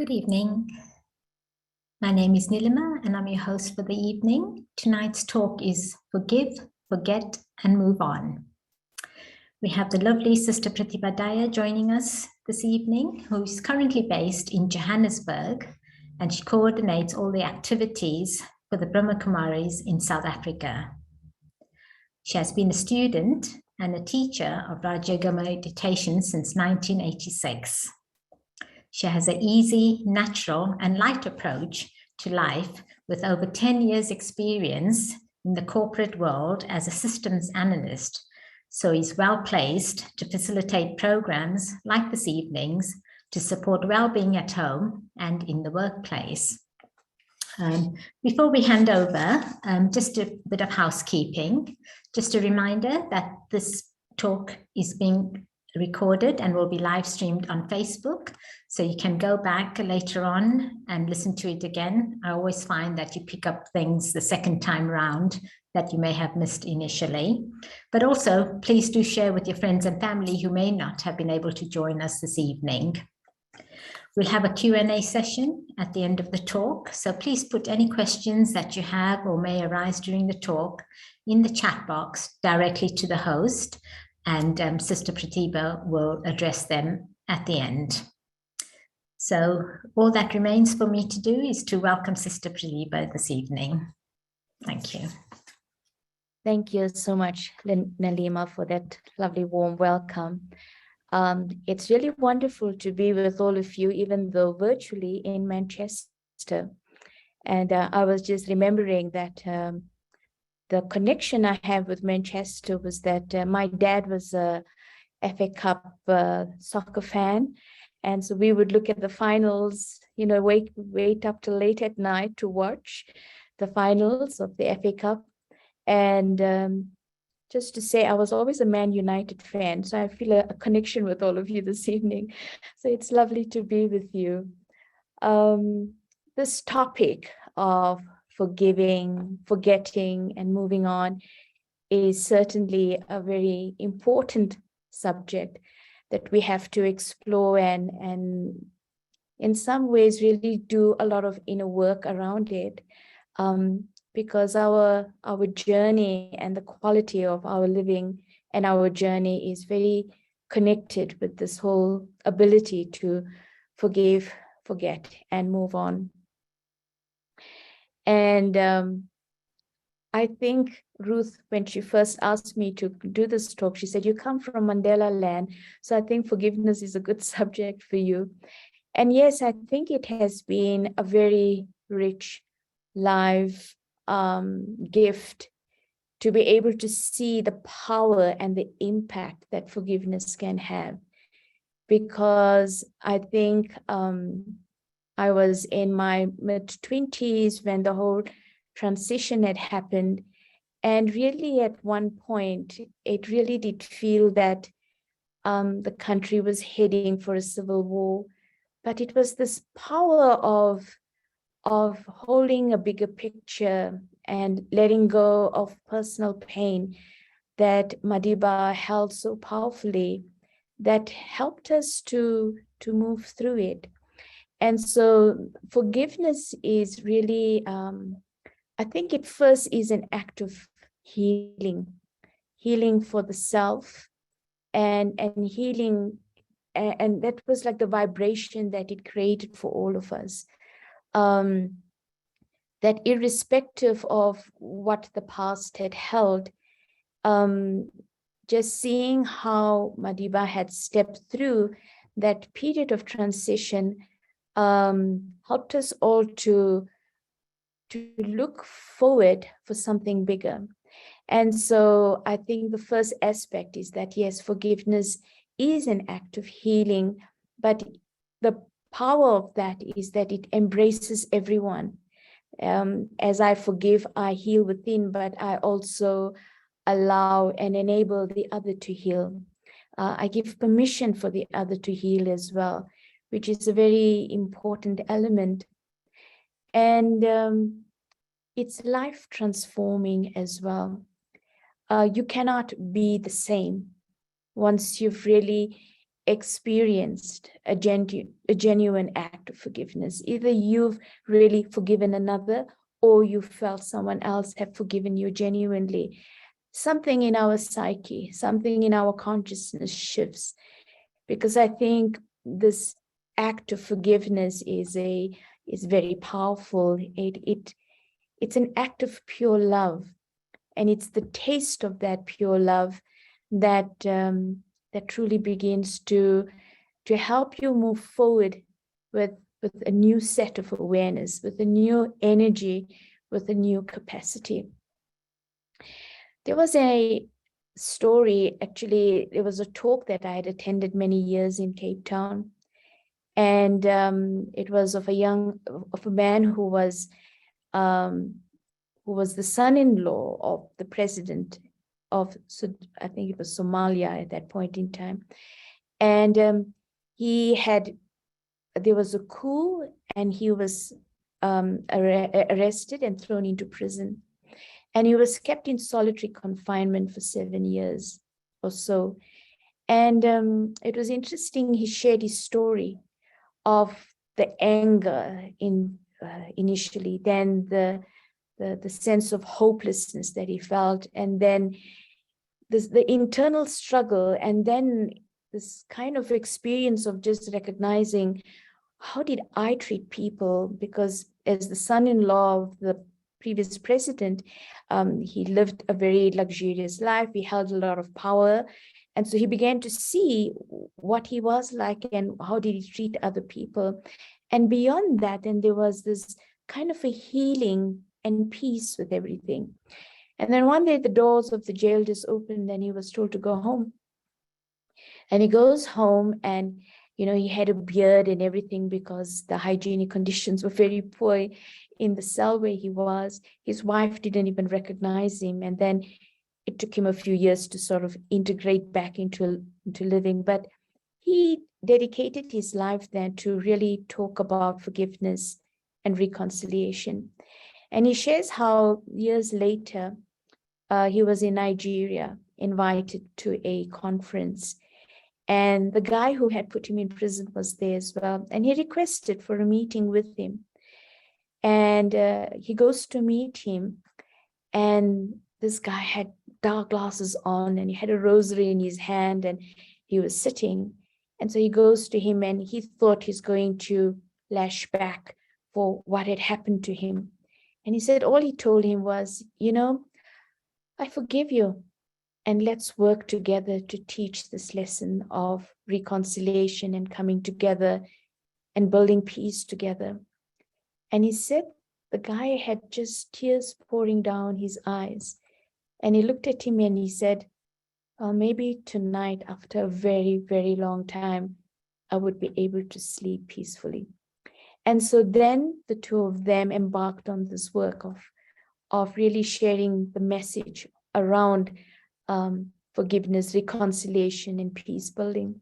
Good evening. My name is Nilima and I'm your host for the evening. Tonight's talk is Forgive, Forget and Move On. We have the lovely Sister Pratiba Daya joining us this evening, who is currently based in Johannesburg, and she coordinates all the activities for the Brahma Kumaris in South Africa. She has been a student and a teacher of Rajagama meditation since 1986. She has an easy, natural, and light approach to life with over 10 years' experience in the corporate world as a systems analyst, so is well placed to facilitate programs like this evening's to support well-being at home and in the workplace. Before we hand over, just a bit of housekeeping. Just a reminder that this talk is being recorded and will be live streamed on Facebook. So you can go back later on and listen to it again. I always find that you pick up things the second time round that you may have missed initially. But also, please do share with your friends and family who may not have been able to join us this evening. We'll have a Q&A session at the end of the talk. So please put any questions that you have or may arise during the talk in the chat box directly to the host. And Sister Pratiba will address them at the end. So all that remains for me to do is to welcome Sister Pratiba this evening. Thank you. Thank you so much, Nalima, for that lovely warm welcome. It's really wonderful to be with all of you, even though virtually in Manchester. And I was just remembering that the connection I have with Manchester was that my dad was a FA Cup soccer fan. And so we would look at the finals, you know, wait up till late at night to watch the finals of the FA Cup. And just to say, I was always a Man United fan. So I feel a connection with all of you this evening. So it's lovely to be with you. This topic of forgiving, forgetting, and moving on is certainly a very important subject that we have to explore and in some ways really do a lot of inner work around it, because our journey and the quality of our living and our journey is very connected with this whole ability to forgive, forget, and move on. And I think Ruth, when she first asked me to do this talk, she said, you come from Mandela land, so I think forgiveness is a good subject for you. And yes, I think it has been a very rich, live gift to be able to see the power and the impact that forgiveness can have. Because I think I was in my mid-20s when the whole transition had happened. And really at one point, it really did feel that the country was heading for a civil war. But it was this power of holding a bigger picture and letting go of personal pain that Madiba held so powerfully that helped us to move through it. And so forgiveness is really, I think it first is an act of healing for the self and healing. And that was like the vibration that it created for all of us. That irrespective of what the past had held, just seeing how Madiba had stepped through that period of transition helped us all to look forward for something bigger. And so I think the first aspect is that, yes, forgiveness is an act of healing, but the power of that is that it embraces everyone. As I forgive, I heal within, but I also allow and enable the other to heal. I give permission for the other to heal as well, which is a very important element. And it's life transforming as well. You cannot be the same once you've really experienced a genuine act of forgiveness. Either you've really forgiven another, or you felt someone else have forgiven you genuinely. Something in our psyche, something in our consciousness shifts, because I think this act of forgiveness is very powerful. It's an act of pure love, and it's the taste of that pure love that that truly begins to help you move forward with a new set of awareness, with a new energy, with a new capacity. There was a story, actually, there was a talk that I had attended many years in Cape Town. And it was of a man who was the son-in-law of the president of, I think it was Somalia at that point in time. And there was a coup, and he was arrested and thrown into prison. And he was kept in solitary confinement for 7 years or so. And it was interesting, he shared his story of the anger initially, then the sense of hopelessness that he felt, and then the internal struggle, and then this kind of experience of just recognizing, how did I treat people? Because as the son-in-law of the previous president, he lived a very luxurious life. He held a lot of power. And so he began to see what he was like and how did he treat other people. And beyond that, then there was this kind of a healing and peace with everything. And then one day the doors of the jail just opened and he was told to go home. And he goes home, and he had a beard and everything because the hygienic conditions were very poor in the cell where he was. His wife didn't even recognize him. And then it took him a few years to sort of integrate back into living. But he dedicated his life then to really talk about forgiveness and reconciliation. And he shares how years later, he was in Nigeria, invited to a conference. And the guy who had put him in prison was there as well. And he requested for a meeting with him. And he goes to meet him. And this guy had dark glasses on, and he had a rosary in his hand, and he was sitting. And so he goes to him, and he thought he's going to lash back for what had happened to him. And he said, all he told him was, I forgive you. And let's work together to teach this lesson of reconciliation and coming together and building peace together. And he said the guy had just tears pouring down his eyes. And he looked at him and he said, maybe tonight, after a very, very long time, I would be able to sleep peacefully. And so then the two of them embarked on this work of really sharing the message around forgiveness, reconciliation, and peace building.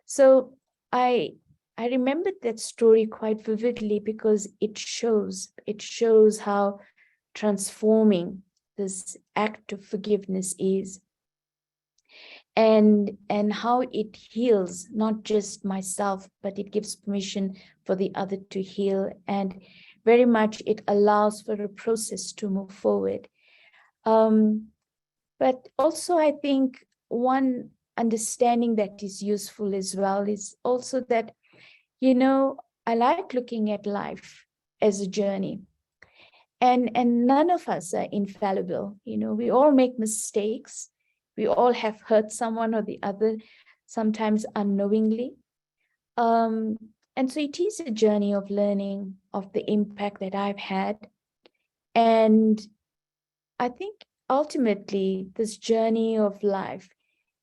So I remembered that story quite vividly because it shows how transforming this act of forgiveness is, and how it heals not just myself, but it gives permission for the other to heal, and very much it allows for a process to move forward. But also, I think one understanding that is useful as well is also that, I like looking at life as a journey. And none of us are infallible. We all make mistakes. We all have hurt someone or the other, sometimes unknowingly. And so it is a journey of learning of the impact that I've had. And I think ultimately, this journey of life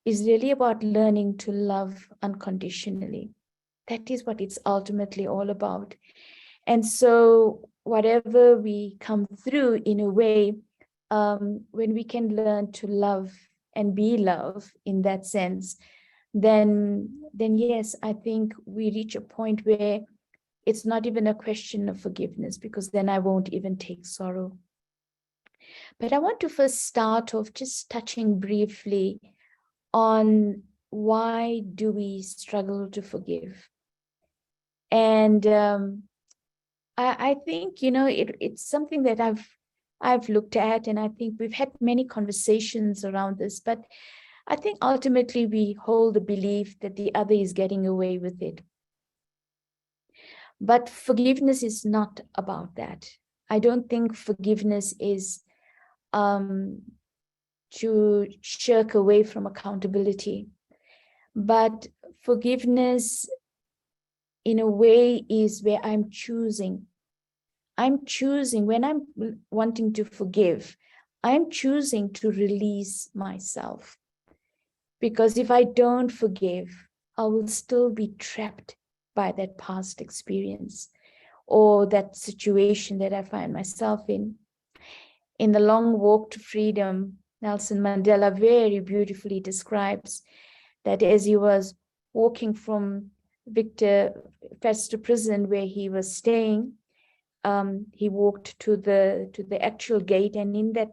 is really about learning to love unconditionally. That is what it's ultimately all about. And so whatever we come through in a way, when we can learn to love and be love in that sense, then yes, I think we reach a point where it's not even a question of forgiveness, because then I won't even take sorrow. But I want to first start off just touching briefly on why do we struggle to forgive? And I think, you know, it's something that I've looked at, and I think we've had many conversations around this, but I think ultimately we hold the belief that the other is getting away with it. But forgiveness is not about that. I don't think forgiveness is to shirk away from accountability. But forgiveness, in a way, is where I'm choosing. When I'm wanting to forgive, I'm choosing to release myself. Because if I don't forgive, I will still be trapped by that past experience or that situation that I find myself in. In The Long Walk to Freedom, Nelson Mandela very beautifully describes that as he was walking from Festus prison where he was staying, he walked to the actual gate, and in that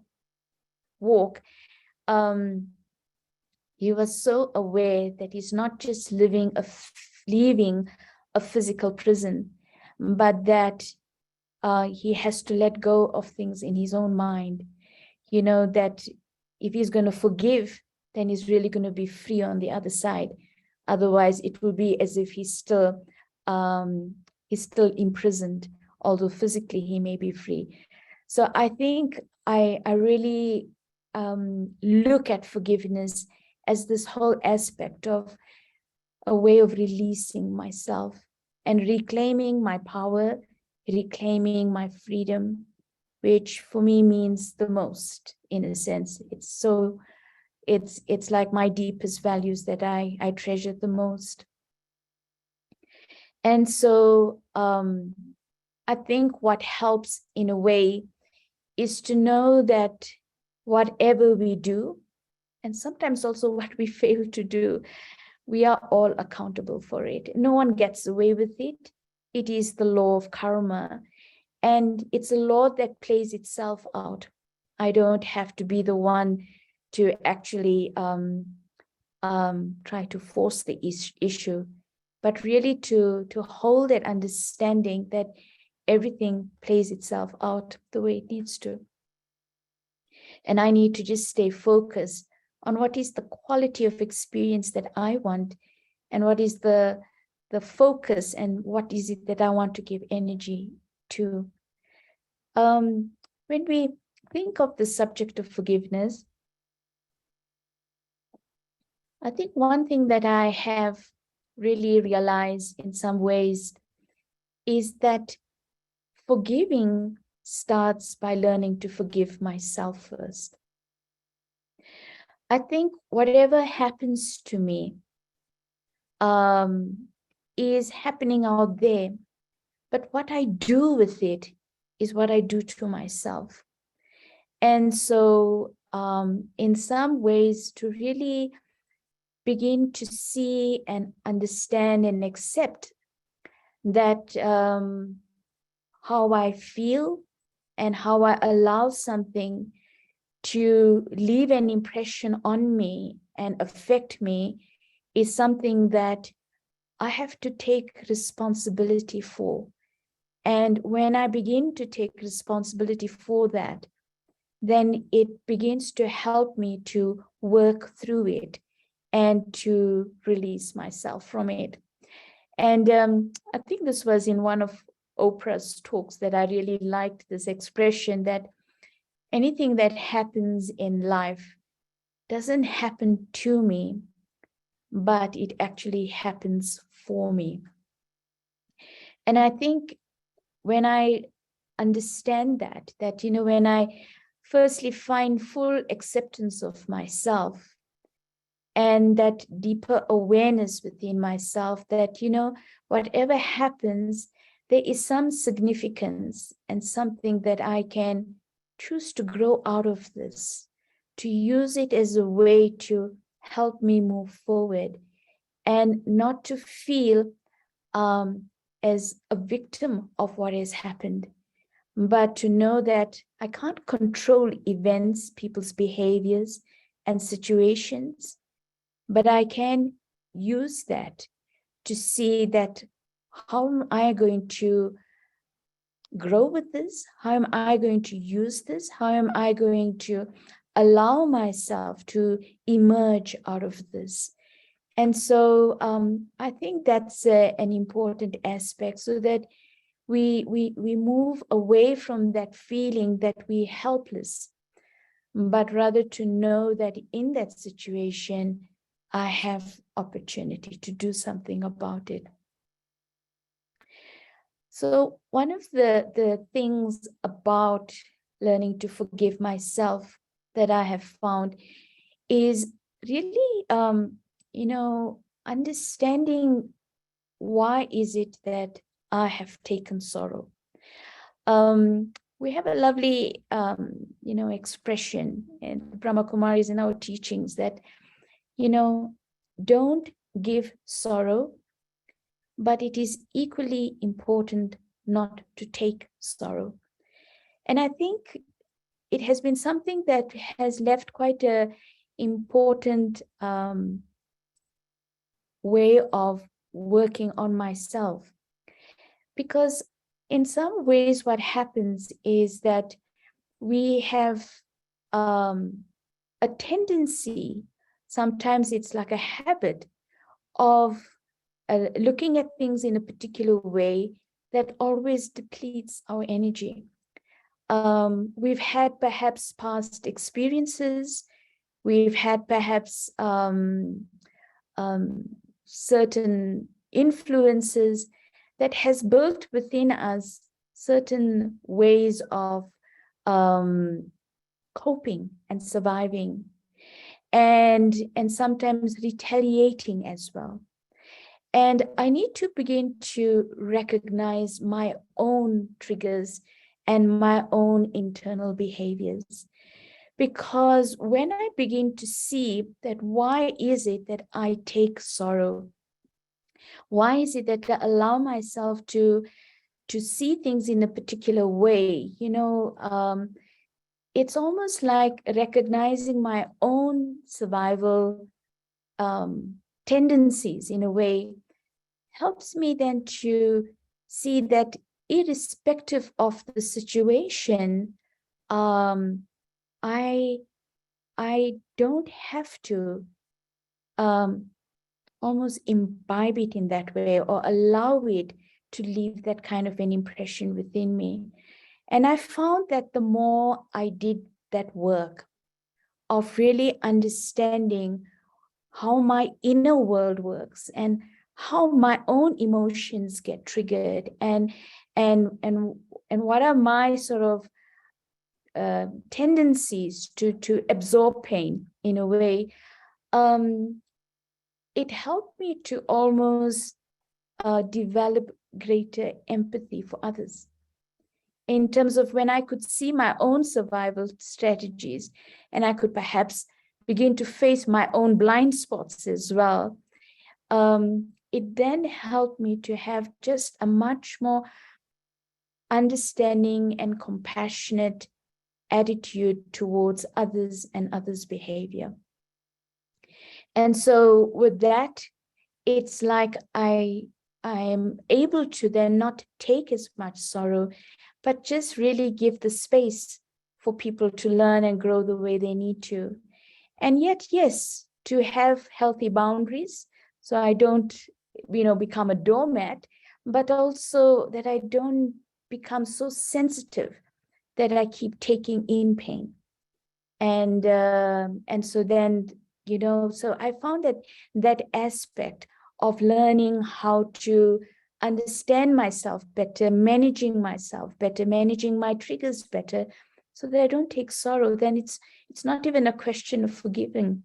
walk, he was so aware that he's not just leaving a physical prison, but that he has to let go of things in his own mind. You know, that if he's going to forgive, then he's really going to be free on the other side. Otherwise, it will be as if he's still imprisoned, although physically he may be free. So I think I really look at forgiveness as this whole aspect of a way of releasing myself and reclaiming my power, reclaiming my freedom, which for me means the most, in a sense. It's like my deepest values that I treasure the most. And so I think what helps in a way is to know that whatever we do, and sometimes also what we fail to do, we are all accountable for it. No one gets away with it. It is the law of karma. And it's a law that plays itself out. I don't have to be the one to actually try to force the issue, but really to hold that understanding that everything plays itself out the way it needs to. And I need to just stay focused on what is the quality of experience that I want, and what is the focus, and what is it that I want to give energy to. When we think of the subject of forgiveness, I think one thing that I have really realized in some ways is that forgiving starts by learning to forgive myself first. I think whatever happens to me is happening out there, but what I do with it is what I do to myself. And so in some ways, to really begin to see and understand and accept that how I feel and how I allow something to leave an impression on me and affect me is something that I have to take responsibility for. And when I begin to take responsibility for that, then it begins to help me to work through it and to release myself from it. And I think this was in one of Oprah's talks that I really liked this expression that anything that happens in life doesn't happen to me, but it actually happens for me. And I think when I understand that, you know, when I firstly find full acceptance of myself and that deeper awareness within myself that, you know, whatever happens, there is some significance and something that I can choose to grow out of this, to use it as a way to help me move forward and not to feel as a victim of what has happened, but to know that I can't control events, people's behaviors and situations, but I can use that to see that how am I going to grow with this? How am I going to use this? How am I going to allow myself to emerge out of this? And so I think that's an important aspect, so that we move away from that feeling that we're helpless, but rather to know that in that situation, I have opportunity to do something about it. So one of the things about learning to forgive myself that I have found is really, understanding why is it that I have taken sorrow. We have a lovely, expression in Brahma Kumaris in our teachings that, don't give sorrow, but it is equally important not to take sorrow. And I think it has been something that has left quite an important way of working on myself. Because in some ways, what happens is that we have a tendency, sometimes it's like a habit of looking at things in a particular way that always depletes our energy. We've had perhaps past experiences, we've had perhaps certain influences that has built within us certain ways of coping and surviving, and sometimes retaliating as well. And I need to begin to recognize my own triggers and my own internal behaviors. Because when I begin to see that, why is it that I take sorrow? Why is it that I allow myself to see things in a particular way? It's almost like recognizing my own survival tendencies in a way helps me then to see that irrespective of the situation, I don't have to almost imbibe it in that way or allow it to leave that kind of an impression within me. And I found that the more I did that work of really understanding how my inner world works and how my own emotions get triggered, and what are my sort of tendencies to absorb pain in a way, it helped me to almost develop greater empathy for others, in terms of when I could see my own survival strategies and I could perhaps begin to face my own blind spots as well. It then helped me to have just a much more understanding and compassionate attitude towards others and others' behavior. And so with that, it's like I am able to then not take as much sorrow, but just really give the space for people to learn and grow the way they need to. And yet, yes, to have healthy boundaries, so I don't, become a doormat, but also that I don't become so sensitive that I keep taking in pain. And so then, so I found that aspect of learning how to understand myself better, managing myself better, managing my triggers better, so that I don't take sorrow, then it's not even a question of forgiving,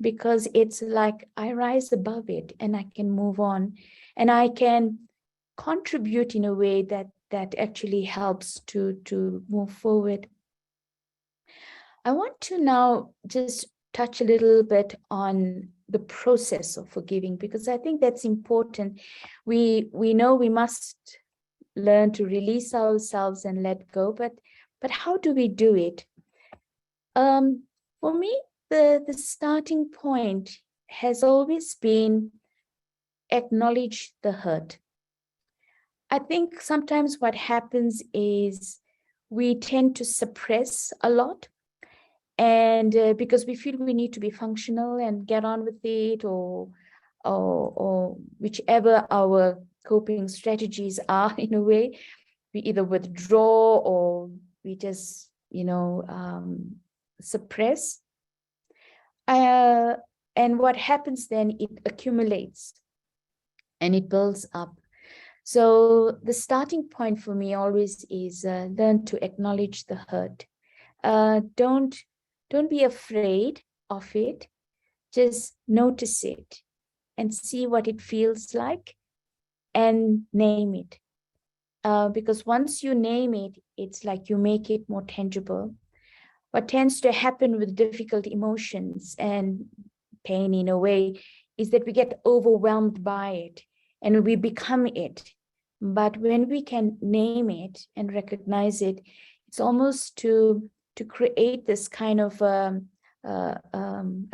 because it's like I rise above it and I can move on and I can contribute in a way that actually helps to move forward. I want to now just touch a little bit on the process of forgiving, because I think that's important. We know we must learn to release ourselves and let go, but how do we do it? For me, the starting point has always been acknowledge the hurt. I think sometimes what happens is we tend to suppress a lot, and because we feel we need to be functional and get on with it, or whichever our coping strategies are, in a way, we either withdraw or we just, suppress. And what happens then, it accumulates and it builds up. So the starting point for me always is learn to acknowledge the hurt. Don't be afraid of it. Just notice it and see what it feels like and name it. Because once you name it, it's like you make it more tangible. What tends to happen with difficult emotions and pain, in a way, is that we get overwhelmed by it and we become it. But when we can name it and recognize it, it's almost to create this kind of a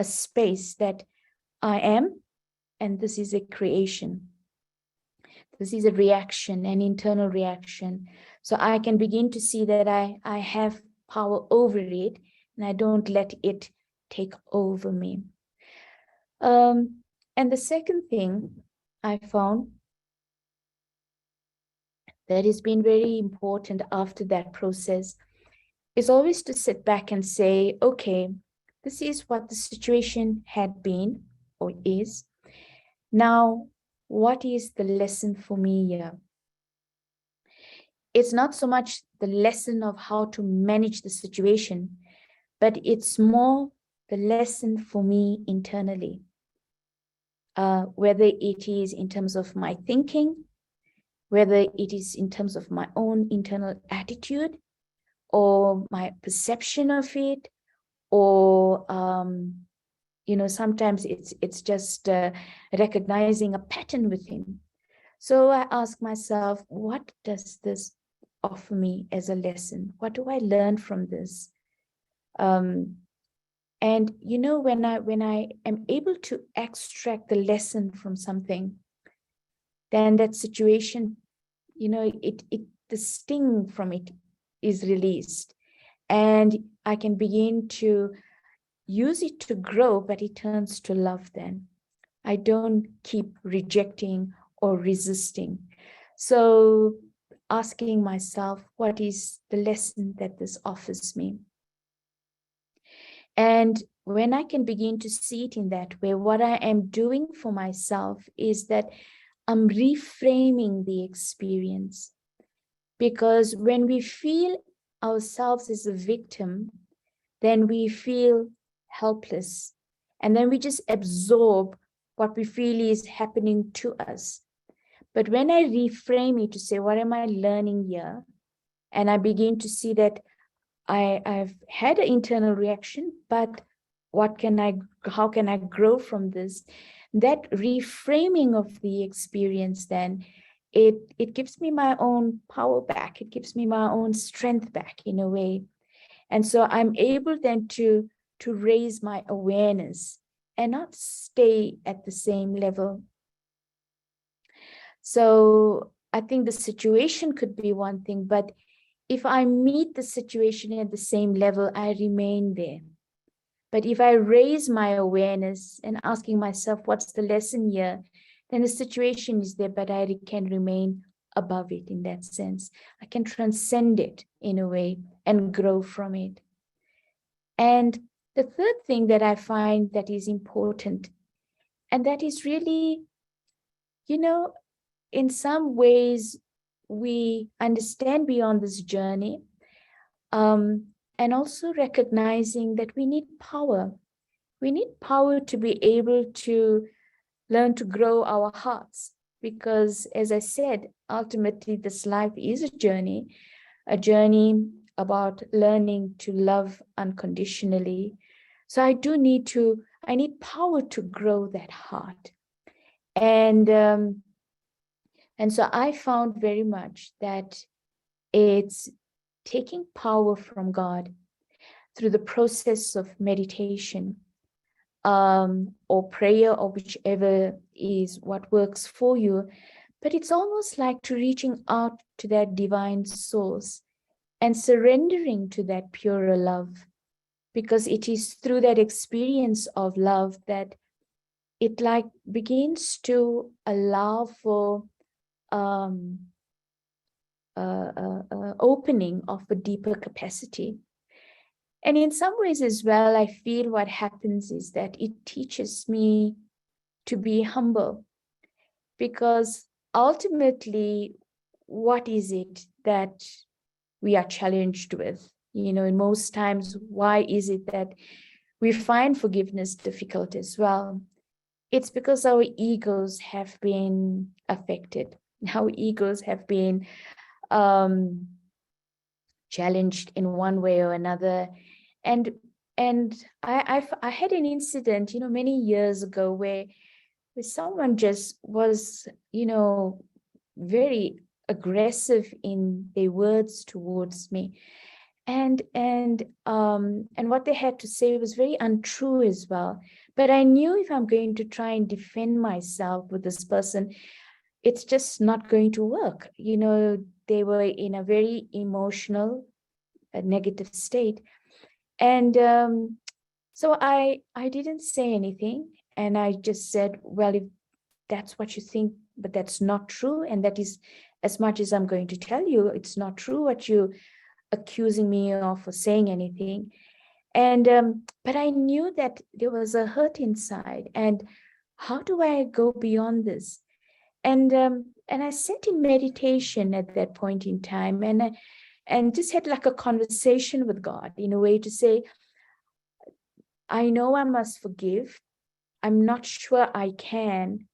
space that I am, and this is a creation. This is a reaction, an internal reaction. So I can begin to see that I have power over it, and I don't let it take over me. And the second thing I found that has been very important after that process is always to sit back and say, okay, this is what the situation had been or is. Now, what is the lesson for me here? It's not so much the lesson of how to manage the situation, but it's more the lesson for me internally. Whether it is in terms of my thinking, whether it is in terms of my own internal attitude or my perception of it, or sometimes it's just recognizing a pattern within. So I ask myself, what does this offer me as a lesson? What do I learn from this? And when I am able to extract the lesson from something, then that situation, the sting from it is released, and I can begin to use it to grow, but it turns to love then. I don't keep rejecting or resisting. So asking myself, what is the lesson that this offers me? And when I can begin to see it in that way, what I am doing for myself is that I'm reframing the experience. Because when we feel ourselves as a victim, then we feel helpless. And then we just absorb what we feel is happening to us. But when I reframe it to say, what am I learning here? And I begin to see that I've had an internal reaction, but how can I grow from this? That reframing of the experience, then it gives me my own power back. It gives me my own strength back, in a way. And so I'm able then to raise my awareness and not stay at the same level. So I think the situation could be one thing, but if I meet the situation at the same level, I remain there. But if I raise my awareness and asking myself, what's the lesson here? Then the situation is there, but I can remain above it in that sense. I can transcend it in a way and grow from it. And the third thing that I find that is important, and that is really, in some ways, we understand beyond this journey, and also recognizing that we need power. We need power to be able to learn to grow our hearts, because, as I said, ultimately this life is a journey about learning to love unconditionally. So I need power to grow that heart. And so I found very much that it's taking power from God through the process of meditation, or prayer, or whichever is what works for you. But it's almost like to reaching out to that divine source and surrendering to that purer love, because it is through that experience of love that it like begins to allow for opening of a deeper capacity. And in some ways as well, I feel what happens is that it teaches me to be humble, because ultimately, what is it that we are challenged with? You know, in most times, why is it that we find forgiveness difficult as well? It's because our egos have been affected. Our egos have been challenged in one way or another. And I had an incident, you know, many years ago where someone just was, you know, very aggressive in their words towards me. And what they had to say was very untrue as well. But I knew if I'm going to try and defend myself with this person, it's just not going to work. You know, they were in a very emotional, negative state. And so I didn't say anything. And I just said, well, if that's what you think, but that's not true. And that is as much as I'm going to tell you, it's not true what you accusing me of for saying anything. And but I knew that there was a hurt inside. And how do I go beyond this? And I sat in meditation at that point in time, and just had like a conversation with God in a way to say, I know I must forgive. I'm not sure I can.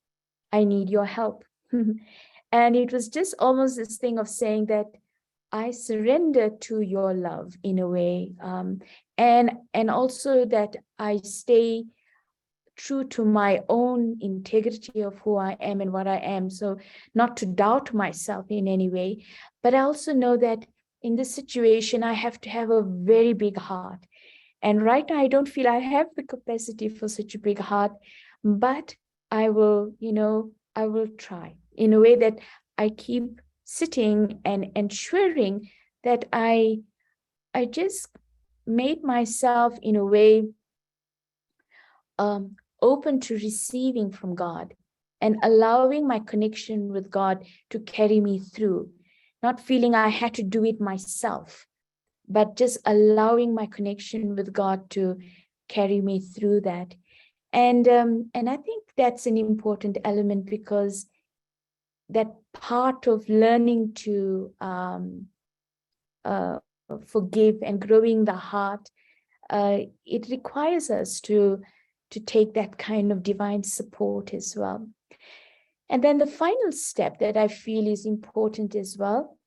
I need your help. And it was just almost this thing of saying that I surrender to your love in a way, and also that I stay true to my own integrity of who I am and what I am. So not to doubt myself in any way, but I also know that in this situation, I have to have a very big heart. And right now, I don't feel I have the capacity for such a big heart, but I will, you know, I will try in a way that I keep sitting and ensuring that I just made myself in a way open to receiving from God and allowing my connection with God to carry me through, not feeling I had to do it myself, but just allowing my connection with God to carry me through that. And I think that's an important element, because that part of learning to forgive and growing the heart, it requires us to take that kind of divine support as well. And then the final step that I feel is important as well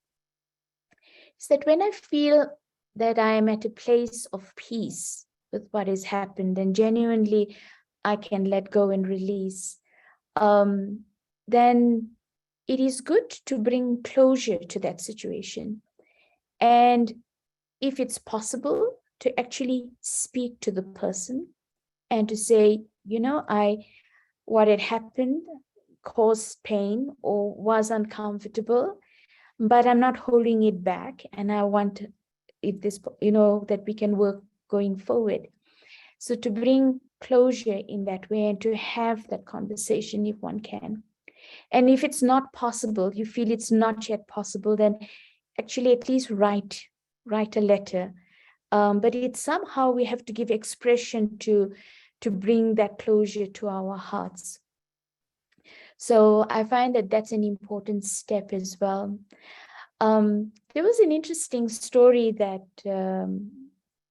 is that when I feel that I am at a place of peace with what has happened and genuinely I can let go and release, then it is good to bring closure to that situation. And if it's possible, to actually speak to the person and to say, you know, what had happened caused pain or was uncomfortable, but I'm not holding it back. And I want, if this, you know, that we can work going forward. So to bring closure in that way and to have that conversation if one can. And if it's not possible, you feel it's not yet possible, then actually at least write a letter. But it's somehow we have to give expression to bring that closure to our hearts. So I find that that's an important step as well. There was an interesting story that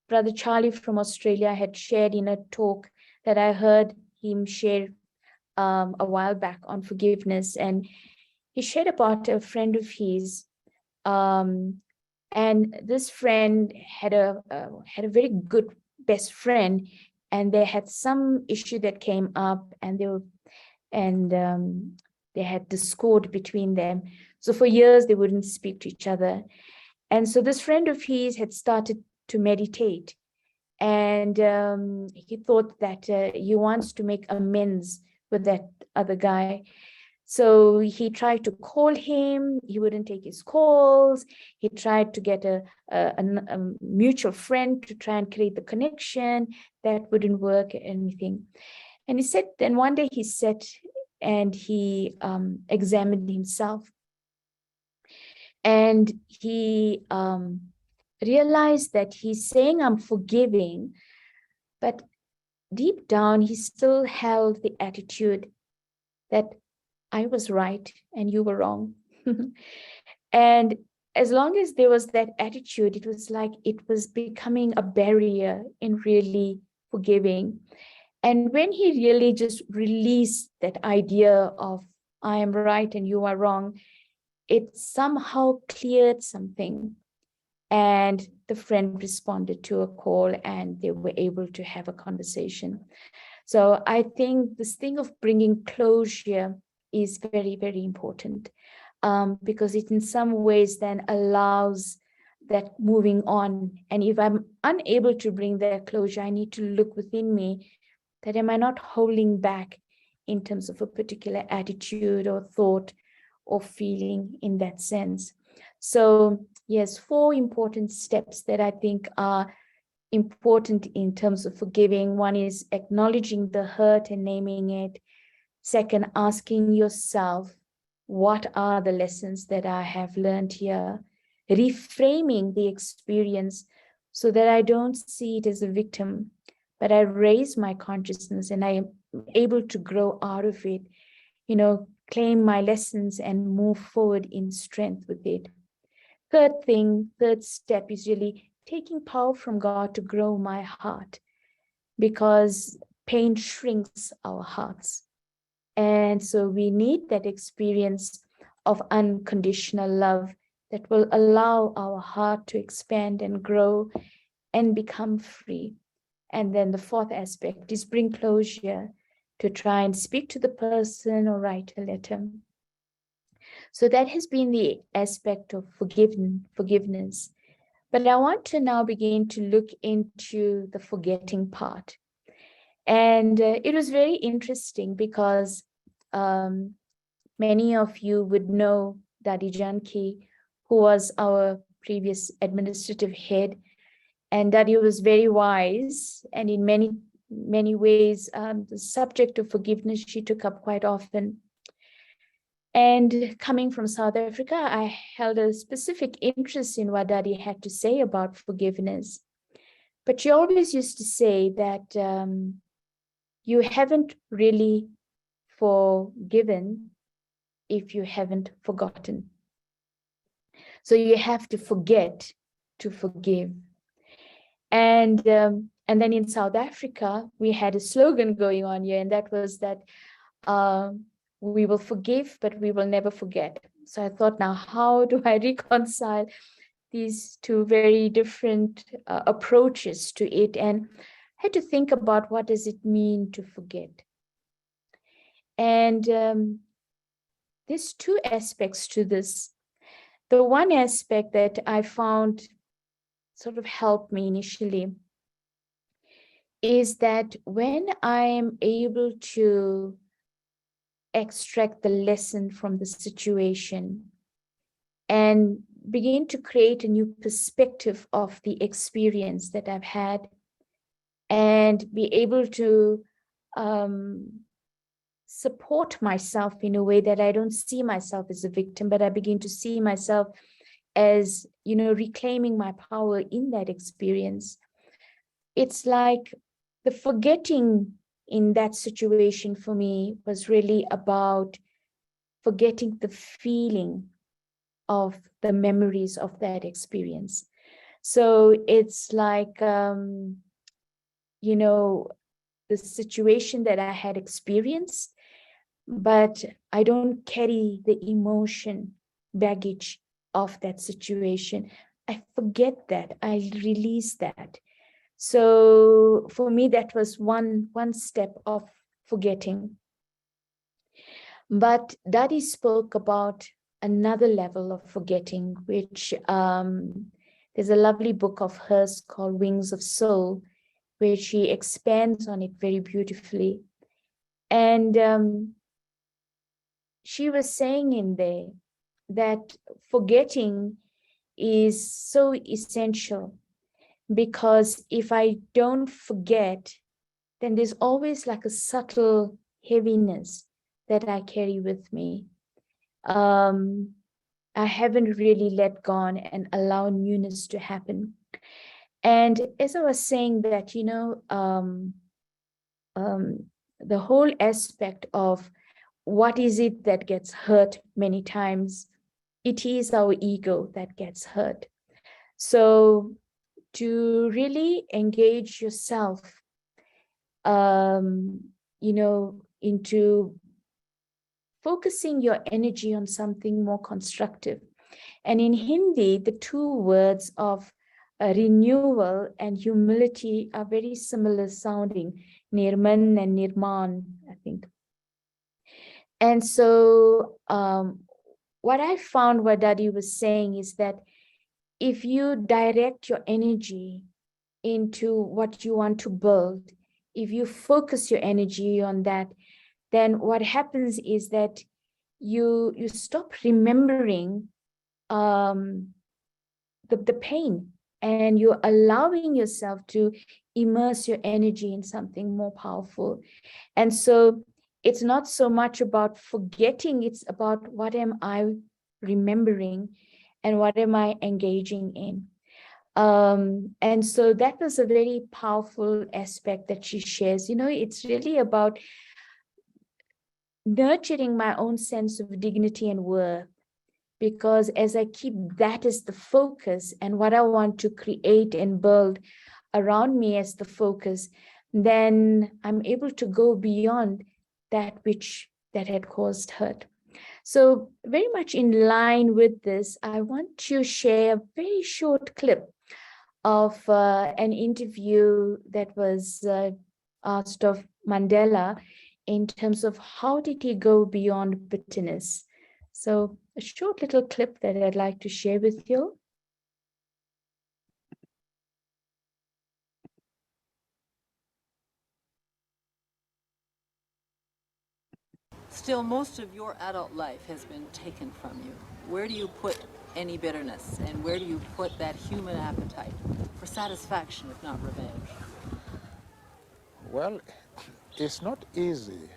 Brother Charlie from Australia had shared in a talk that I heard him share a while back on forgiveness. And he shared about a friend of his. And this friend had a very good best friend, and they had some issue that came up, and they had discord between them. So for years they wouldn't speak to each other. And so this friend of his had started to meditate, And he thought that he wants to make amends with that other guy. So he tried to call him, he wouldn't take his calls. He tried to get a mutual friend to try and create the connection. That wouldn't work, anything. And he said, then one day he sat and he examined himself. And he realized that he's saying, I'm forgiving, but deep down, he still held the attitude that I was right and you were wrong. And as long as there was that attitude, it was like it was becoming a barrier in really forgiving. And when he really just released that idea of I am right and you are wrong, it somehow cleared something. And the friend responded to a call and they were able to have a conversation. So I think this thing of bringing closure is very, very important, because it in some ways then allows that moving on. And if I'm unable to bring that closure, I need to look within me that am I not holding back in terms of a particular attitude or thought or feeling in that sense. So yes, 4 important steps that I think are important in terms of forgiving. One is acknowledging the hurt and naming it. Second, asking yourself, what are the lessons that I have learned here? Reframing the experience so that I don't see it as a victim, but I raise my consciousness and I am able to grow out of it, claim my lessons and move forward in strength with it. Third step is really taking power from God to grow my heart, because pain shrinks our hearts. And so we need that experience of unconditional love that will allow our heart to expand and grow and become free. And then the 4th aspect is bring closure, to try and speak to the person or write a letter. So that has been the aspect of forgiveness. But I want to now begin to look into the forgetting part. And it was very interesting because many of you would know Dadi Janki, who was our previous administrative head. And Dadi was very wise, and in many ways, the subject of forgiveness she took up quite often. And coming from South Africa, I held a specific interest in what Dadi had to say about forgiveness. But she always used to say that you haven't really forgiven if you haven't forgotten. So you have to forget to forgive. And then in South Africa, we had a slogan going on here, and that was that we will forgive, but we will never forget. So I thought, now, how do I reconcile these 2 very different approaches to it? And I had to think about, what does it mean to forget? And there's 2 aspects to this. The one aspect that I found sort of helped me initially is that when I am able to extract the lesson from the situation and begin to create a new perspective of the experience that I've had, and be able to support myself in a way that I don't see myself as a victim, but I begin to see myself as, reclaiming my power in that experience. It's like the forgetting in that situation for me was really about forgetting the feeling of the memories of that experience. So it's like, the situation that I had experienced, but I don't carry the emotion baggage of that situation. I forget that. I release that. So for me, that was one step of forgetting. But Dadi spoke about another level of forgetting, which there's a lovely book of hers called Wings of Soul. where she expands on it very beautifully. And she was saying in there that forgetting is so essential, because if I don't forget, then there's always like a subtle heaviness that I carry with me. I haven't really let go and allow newness to happen. And as I was saying that, the whole aspect of what is it that gets hurt many times, it is our ego that gets hurt. So to really engage yourself, into focusing your energy on something more constructive. And in Hindi, the two words of renewal and humility are very similar sounding, nirman and nirman, I think. And so what I found what Daddy was saying is that if you direct your energy into what you want to build, if you focus your energy on that, then what happens is that you stop remembering the pain, and you're allowing yourself to immerse your energy in something more powerful. And so it's not so much about forgetting, it's about what am I remembering and what am I engaging in. And so that was a very powerful aspect that she shares. It's really about nurturing my own sense of dignity and worth, because as I keep that as the focus and what I want to create and build around me as the focus, then I'm able to go beyond that that had caused hurt. So very much in line with this, I want to share a very short clip of an interview that was asked of Mandela in terms of how did he go beyond bitterness. So a short little clip that I'd like to share with you. Still, most of your adult life has been taken from you. Where do you put any bitterness, and where do you put that human appetite for satisfaction, if not revenge? Well, it's not easy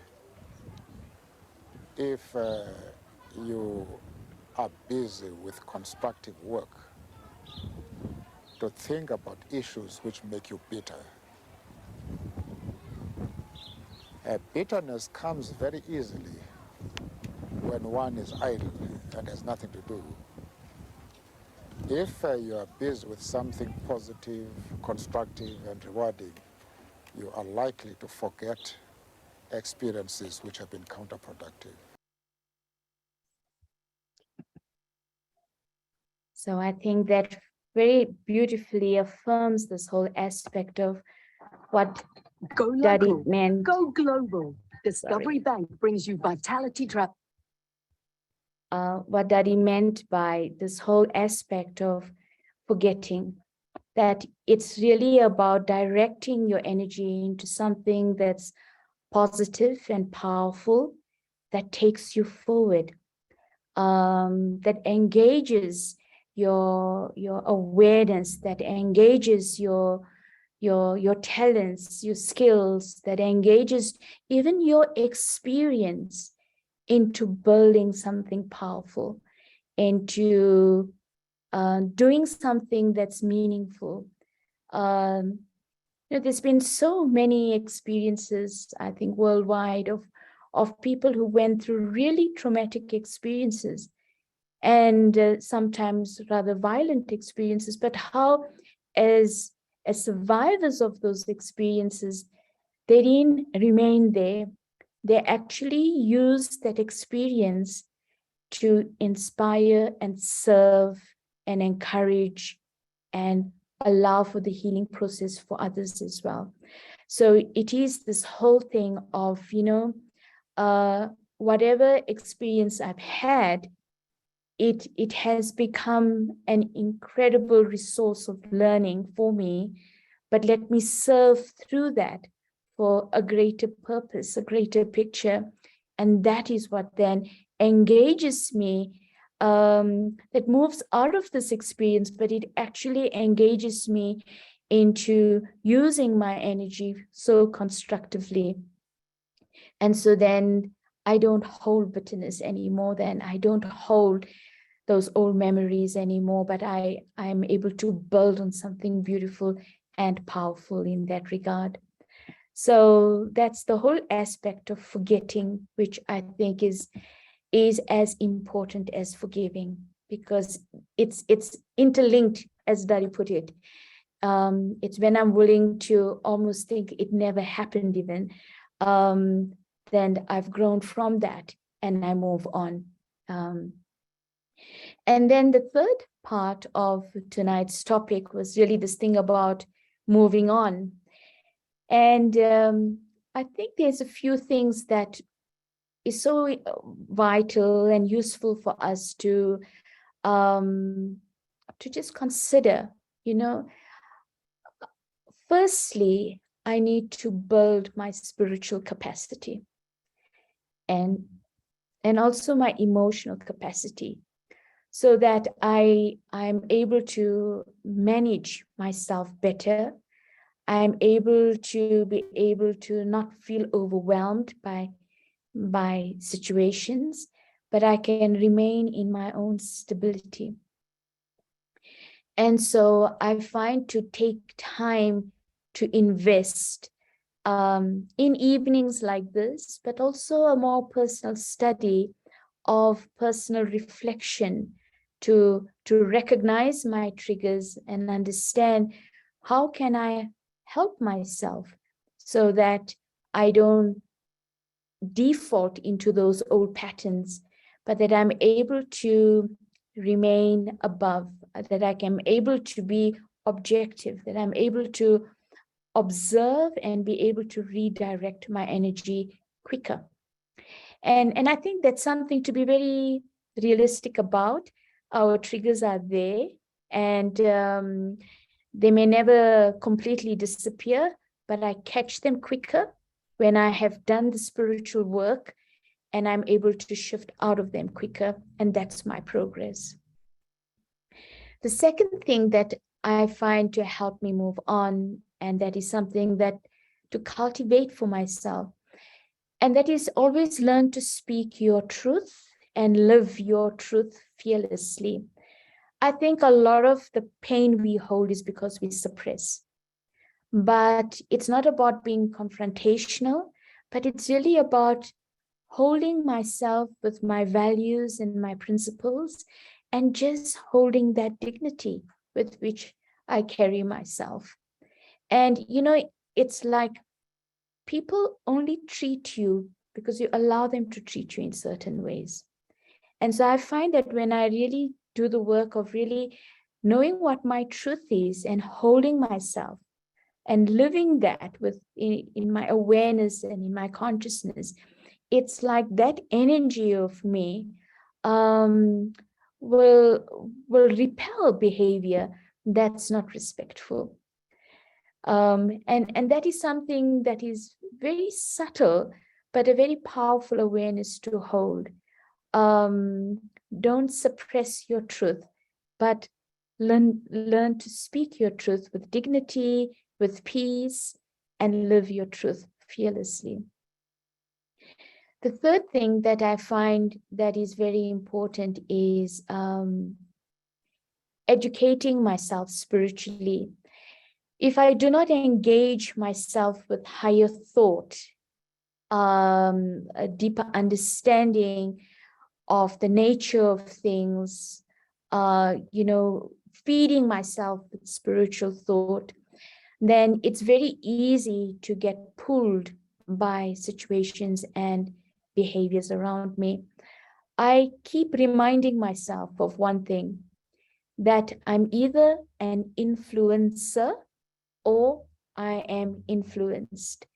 if you are busy with constructive work to think about issues which make you bitter. Bitterness comes very easily when one is idle and has nothing to do. If you are busy with something positive, constructive, and rewarding, you are likely to forget experiences which have been counterproductive. So I think that very beautifully affirms this whole aspect of what Go Daddy local, meant. go global. Discovery Bank brings you Vitality Trap. What Daddy meant by this whole aspect of forgetting, that it's really about directing your energy into something that's positive and powerful, that takes you forward, that engages your awareness, that engages your talents, your skills, that engages even your experience into building something powerful, into doing something that's meaningful. There's been so many experiences, I think, worldwide of people who went through really traumatic experiences, and sometimes rather violent experiences, but how as survivors of those experiences, they didn't remain there. They actually used that experience to inspire and serve and encourage and allow for the healing process for others as well. So it is this whole thing of, whatever experience I've had, it has become an incredible resource of learning for me, but let me serve through that for a greater purpose, a greater picture. And that is what then engages me, that moves out of this experience, but it actually engages me into using my energy so constructively. And so then I don't hold bitterness anymore, then I don't hold those old memories anymore, but I'm able to build on something beautiful and powerful in that regard. So that's the whole aspect of forgetting, which I think is as important as forgiving, because it's interlinked, as Dari put it. It's when I'm willing to almost think it never happened even, then I've grown from that and I move on. And then the third part of tonight's topic was really this thing about moving on. And I think there's a few things that is so vital and useful for us to just consider, you know. Firstly, I need to build my spiritual capacity and also my emotional capacity, so that I'm able to manage myself better. I'm able to not feel overwhelmed by situations, but I can remain in my own stability. And so I find to take time to invest in evenings like this, but also a more personal study of personal reflection to recognize my triggers and understand how can I help myself so that I don't default into those old patterns, but that I'm able to remain above, that I am able to be objective, that I'm able to observe and be able to redirect my energy quicker. And I think that's something to be very realistic about. Our triggers are there, and they may never completely disappear, but I catch them quicker when I have done the spiritual work, and I'm able to shift out of them quicker, and that's my progress. The second thing that I find to help me move on, and that is something that to cultivate for myself, and that is always learn to speak your truth and live your truth fearlessly. I think a lot of the pain we hold is because we suppress. But it's not about being confrontational, but it's really about holding myself with my values and my principles, and just holding that dignity with which I carry myself. And, you know, it's like people only treat you because you allow them to treat you in certain ways. And so I find that when I really do the work of really knowing what my truth is and holding myself and living that in my awareness and in my consciousness, it's like that energy of me will repel behavior that's not respectful. And that is something that is very subtle, but a very powerful awareness to hold. Don't suppress your truth, but learn to speak your truth with dignity, with peace, and live your truth fearlessly. The third thing that I find that is very important is educating myself spiritually. If I do not engage myself with higher thought, a deeper understanding of the nature of things, feeding myself with spiritual thought, then it's very easy to get pulled by situations and behaviors around me. I keep reminding myself of one thing, that I'm either an influencer or I am influenced.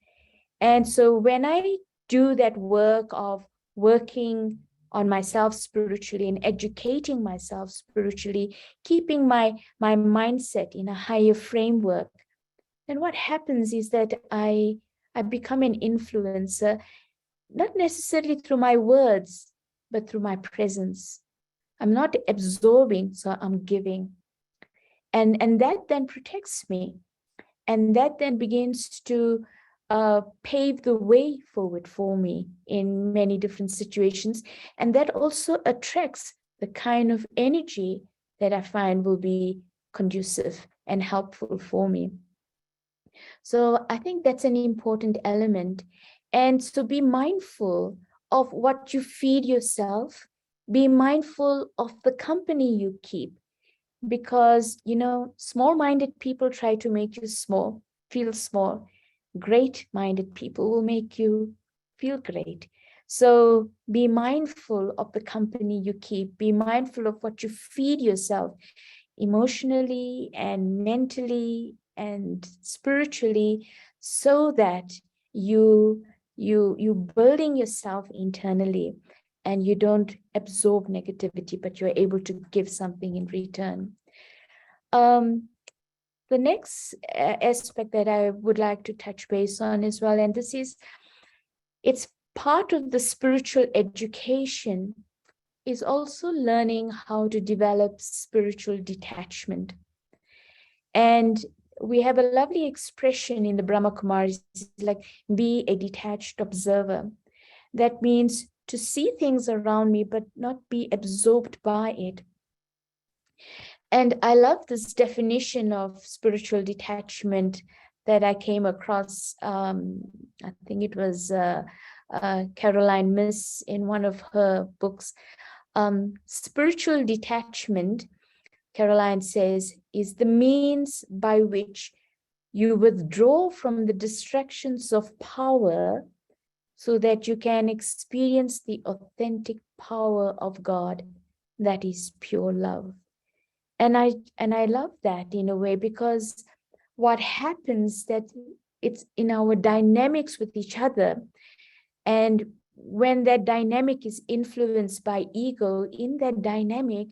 And so when I do that work of working on myself spiritually and educating myself spiritually, keeping my mindset in a higher framework, then what happens is that I become an influencer, not necessarily through my words, but through my presence. I'm not absorbing, so I'm giving. And that then protects me. And that then begins to pave the way forward for me in many different situations. And that also attracts the kind of energy that I find will be conducive and helpful for me. So I think that's an important element. And so be mindful of what you feed yourself. Be mindful of the company you keep, because, you know, small-minded people try to make you small, feel small. Great-minded people will make you feel great. So be mindful of the company you keep. Be mindful of what you feed yourself emotionally and mentally and spiritually, so that you building yourself internally, and you don't absorb negativity, but you're able to give something in return. The next aspect that I would like to touch base on as well, and it's part of the spiritual education, is also learning how to develop spiritual detachment. And we have a lovely expression in the Brahma Kumaris, like, be a detached observer. That means to see things around me, but not be absorbed by it. And I love this definition of spiritual detachment that I came across. I think it was Caroline Myss in one of her books. Spiritual detachment, Caroline says, is the means by which you withdraw from the distractions of power so that you can experience the authentic power of God, that is pure love. And I love that in a way, because what happens that it's in our dynamics with each other. And when that dynamic is influenced by ego, in that dynamic,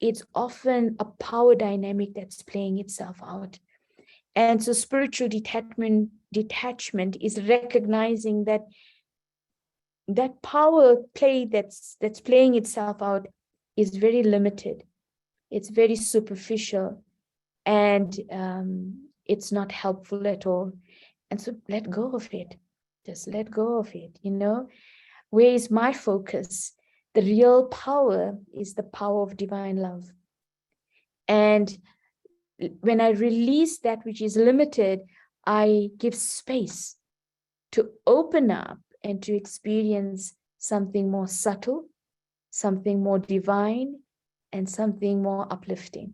it's often a power dynamic that's playing itself out. And so spiritual detachment is recognizing that that power play that's playing itself out is very limited. It's very superficial, and it's not helpful at all. And so let go of it. Just let go of it, you know. Where is my focus? The real power is the power of divine love. And when I release that which is limited, I give space to open up and to experience something more subtle, something more divine, and something more uplifting.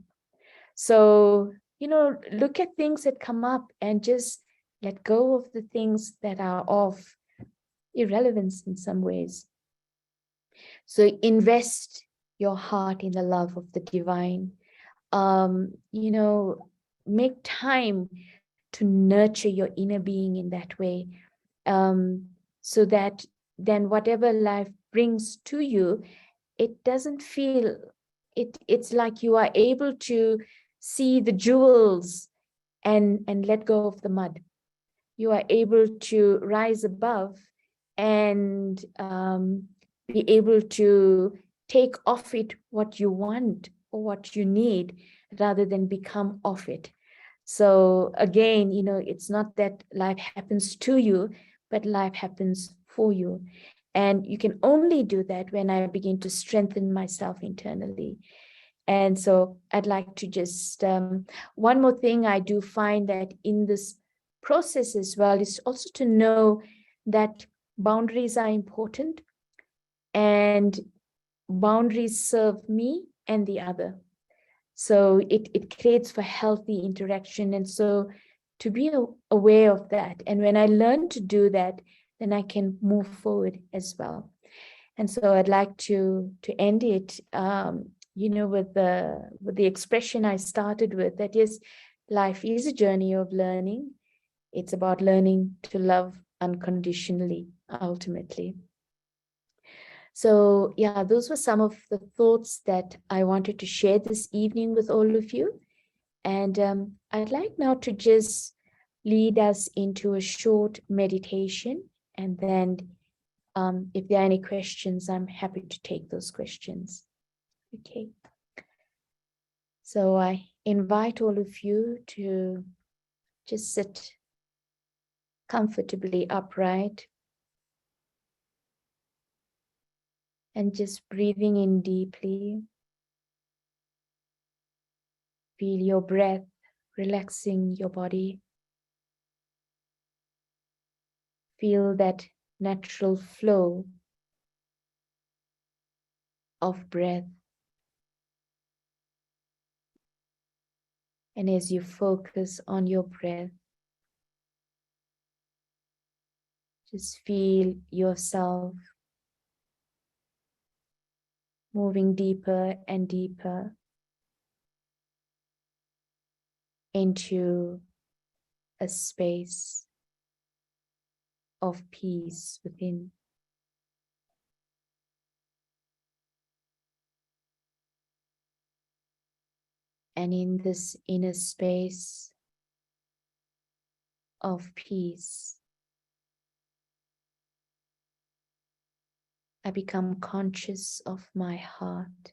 So, you know, look at things that come up and just let go of the things that are of irrelevance in some ways. So invest your heart in the love of the divine. You know, make time to nurture your inner being in that way, so that then whatever life brings to you, it doesn't feel, it's like you are able to see the jewels and let go of the mud. You are able to rise above and be able to take off it what you want or what you need, rather than become of it. So again, you know, it's not that life happens to you, but life happens for you. And you can only do that when I begin to strengthen myself internally. And so I'd like to just, one more thing I do find that in this process as well is also to know that boundaries are important, and boundaries serve me and the other. So it creates for healthy interaction. And so to be aware of that. And when I learn to do that, then I can move forward as well. And so I'd like to end it, you know, with the expression I started with, that is, life is a journey of learning. It's about learning to love unconditionally, ultimately. So yeah, those were some of the thoughts that I wanted to share this evening with all of you. And I'd like now to just, lead us into a short meditation, and then if there are any questions, I'm happy to take those questions. Okay. So I invite all of you to just sit comfortably upright and just breathing in deeply. Feel your breath relaxing your body. Feel that natural flow of breath. And as you focus on your breath, just feel yourself moving deeper and deeper into a space of peace within. And in this inner space of peace, I become conscious of my heart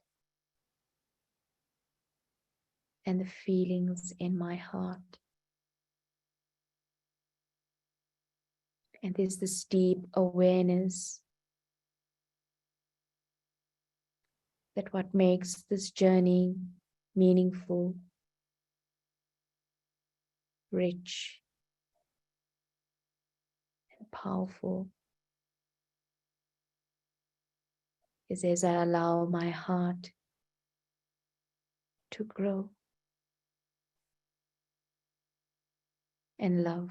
and the feelings in my heart. And there's this deep awareness that what makes this journey meaningful, rich, and powerful is as I allow my heart to grow and love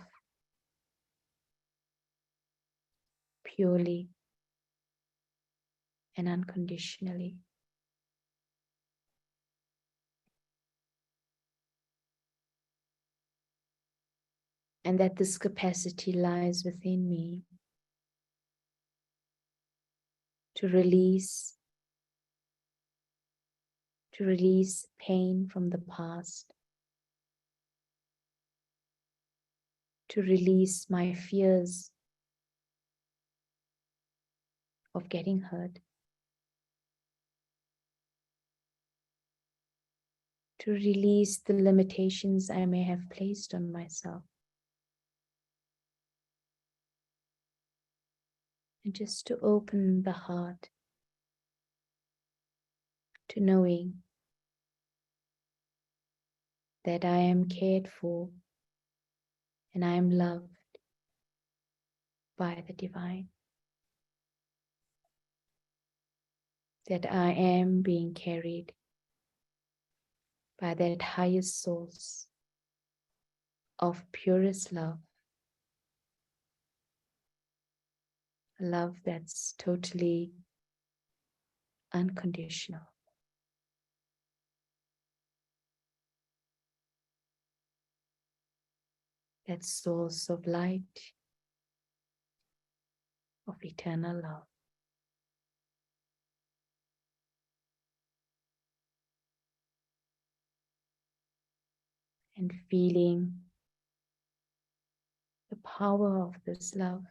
purely and unconditionally. And that this capacity lies within me to release pain from the past, to release my fears of getting hurt, to release the limitations I may have placed on myself, and just to open the heart to knowing that I am cared for and I am loved by the divine, that I am being carried by that highest source of purest love, a love that's totally unconditional. That source of light, of eternal love. And feeling the power of this love.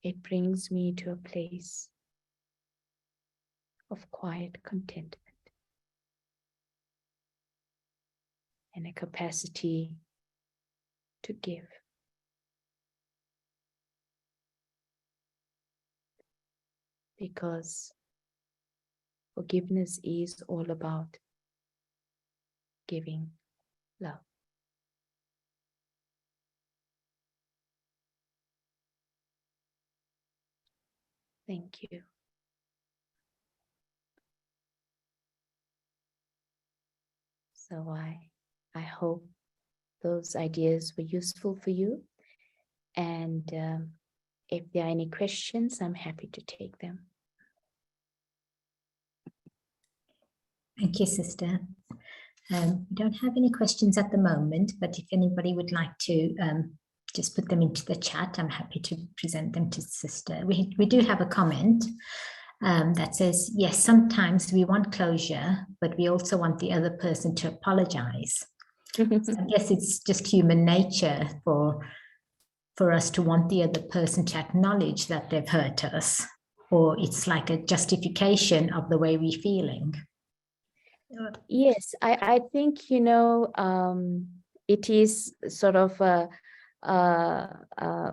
It brings me to a place of quiet contentment and a capacity to give. Because forgiveness is all about giving love. Thank you. So I hope those ideas were useful for you. And if there are any questions, I'm happy to take them. Thank you, Sister. We don't have any questions at the moment, but if anybody would like to just put them into the chat, I'm happy to present them to Sister. We do have a comment. that says, yes, sometimes we want closure, but we also want the other person to apologize. So I guess it's just human nature for us to want the other person to acknowledge that they've hurt us, or it's like a justification of the way we're feeling. Yes, I think, it is sort of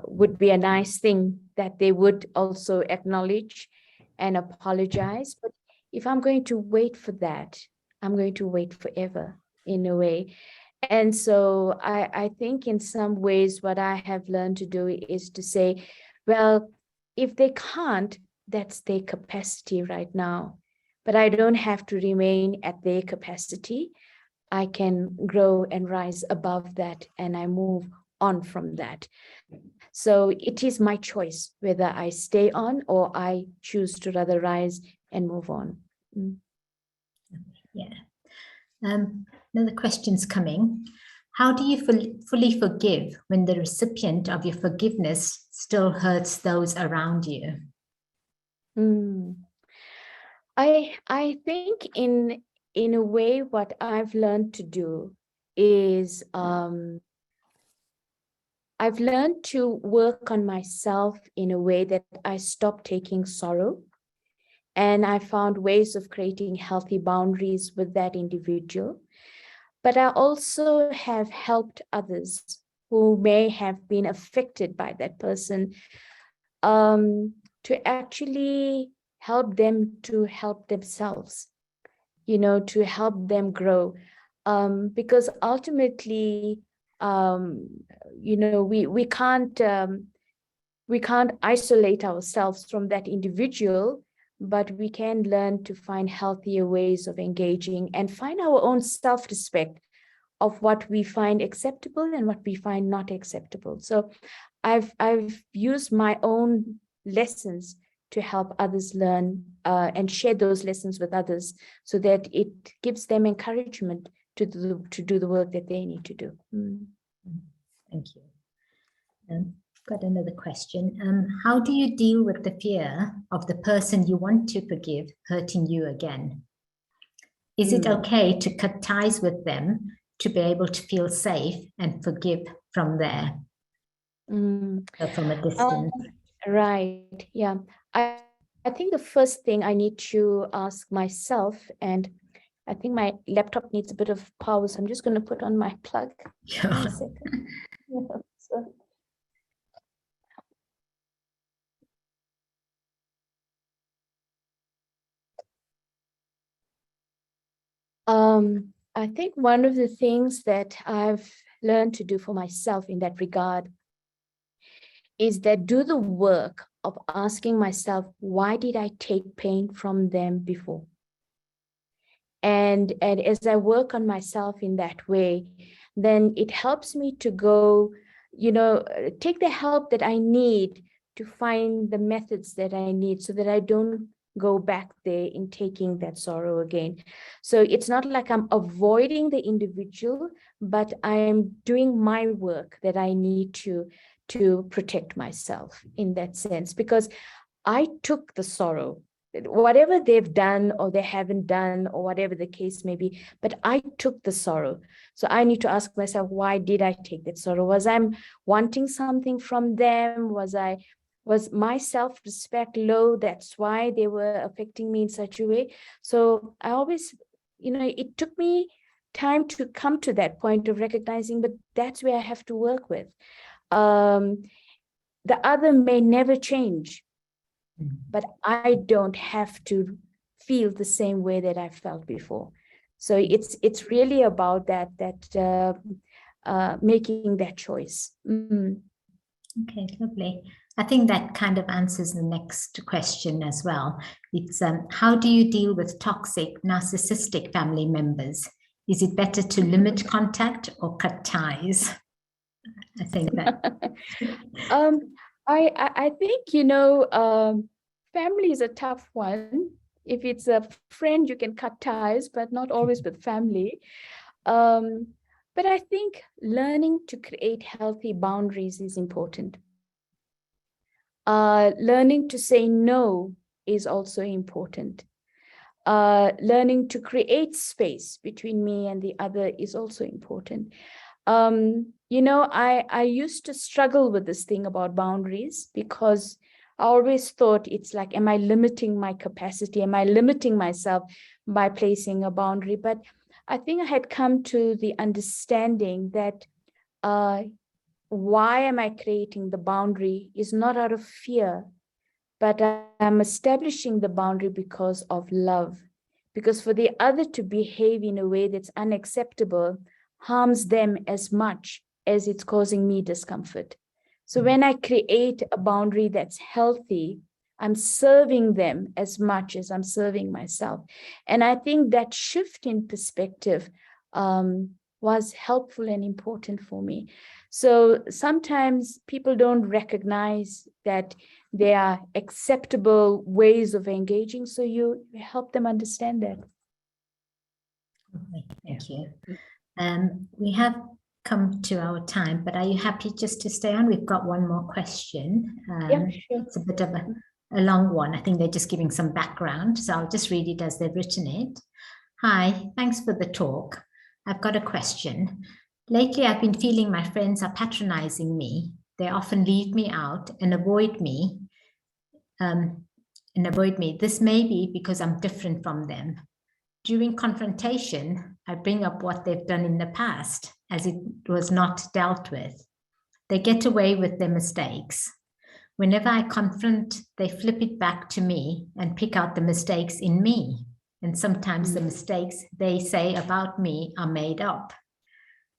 would be a nice thing that they would also acknowledge and apologize. But if I'm going to wait for that, I'm going to wait forever in a way. And so I think in some ways what I have learned to do is to say, well, if they can't, that's their capacity right now. But I don't have to remain at their capacity. I can grow and rise above that, and I move on from that. So it is my choice whether I stay on or I choose to rather rise and move on. Yeah. Another question's coming. How do you fully forgive when the recipient of your forgiveness still hurts those around you? I think in a way what I've learned to do is I've learned to work on myself in a way that I stop taking sorrow, and I found ways of creating healthy boundaries with that individual. But I also have helped others who may have been affected by that person to actually help them to help themselves, to help them grow. Because ultimately, we can't isolate ourselves from that individual, but we can learn to find healthier ways of engaging and find our own self-respect of what we find acceptable and what we find not acceptable. So I've used my own lessons to help others learn and share those lessons with others so that it gives them encouragement to do the work that they need to do. Thank you. Got another question. How do you deal with the fear of the person you want to forgive hurting you again? Is it okay to cut ties with them to be able to feel safe and forgive from there? So from a distance. Right. Yeah. I think the first thing I need to ask myself, and I think my laptop needs a bit of power, so I'm just going to put on my plug. Sure. 1 second. I think one of the things that I've learned to do for myself in that regard is that do the work of asking myself, why did I take pain from them before? And as I work on myself in that way, then it helps me to go, take the help that I need to find the methods that I need so that I don't go back there in taking that sorrow again. So it's not like I'm avoiding the individual, but I'm doing my work that I need to protect myself in that sense, because I took the sorrow, whatever they've done or they haven't done or whatever the case may be, but I took the sorrow. So I need to ask myself, why did I take that sorrow? Was I wanting something from them? Was my self-respect low? That's why they were affecting me in such a way. So I always, it took me time to come to that point of recognizing, but that's where I have to work with. The other may never change, but I don't have to feel the same way that I felt before. So it's really about that making that choice. Okay, lovely. I think that kind of answers the next question as well. It's how do you deal with toxic, narcissistic family members? Is it better to limit contact or cut ties? I think that. I think, family is a tough one. If it's a friend, you can cut ties, but not always with family. But I think learning to create healthy boundaries is important. Learning to say no is also important. Learning to create space between me and the other is also important. I used to struggle with this thing about boundaries, because I always thought it's like, am I limiting my capacity? Am I limiting myself by placing a boundary? But I think I had come to the understanding that why am I creating the boundary is not out of fear, but I'm establishing the boundary because of love. Because for the other to behave in a way that's unacceptable harms them as much as it's causing me discomfort. So when I create a boundary that's healthy, I'm serving them as much as I'm serving myself. And I think that shift in perspective was helpful and important for me. So sometimes people don't recognize that there are acceptable ways of engaging, so you help them understand that. Okay, thank you. We have come to our time, but are you happy just to stay on? We've got one more question. Yeah, sure. It's a bit of a long one. I think they're just giving some background, so I'll just read it as they've written it. Hi, thanks for the talk. I've got a question. Lately, I've been feeling my friends are patronizing me. They often leave me out and avoid me. This may be because I'm different from them. During confrontation, I bring up what they've done in the past, as it was not dealt with. They get away with their mistakes. Whenever I confront, they flip it back to me and pick out the mistakes in me. And sometimes the mistakes they say about me are made up.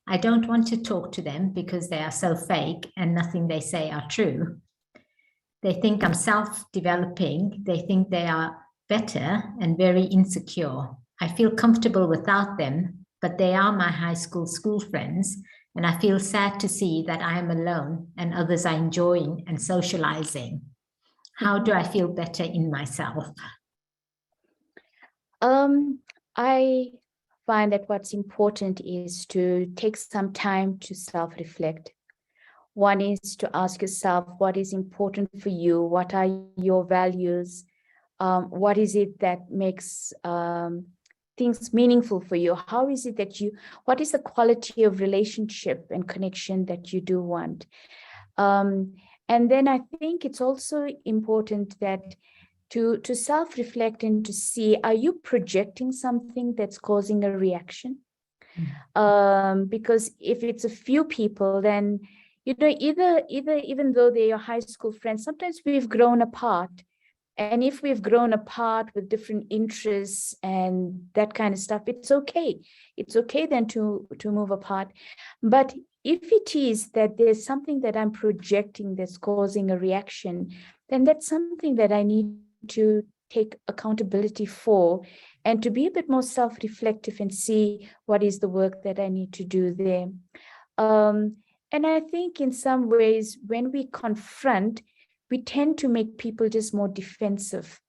I don't want to talk to them because they are so fake and nothing they say are true. They think I'm self-developing. They think they are better and very insecure. I feel comfortable without them, but they are my high school friends, and I feel sad to see that I am alone and others are enjoying and socializing. How do I feel better in myself? I find that what's important is to take some time to self-reflect. One is to ask yourself, what is important for you? What are your values? What is it that makes things meaningful for you? How is it that what is the quality of relationship and connection that you do want? And then I think it's also important that to self-reflect and to see, are you projecting something that's causing a reaction? Because if it's a few people, then, either even though they're your high school friends, sometimes we've grown apart. And if we've grown apart with different interests and that kind of stuff, it's okay. It's okay then to move apart. But if it is that there's something that I'm projecting that's causing a reaction, then that's something that I need to take accountability for, and to be a bit more self-reflective and see what is the work that I need to do there. And I think in some ways, when we confront, we tend to make people just more defensive.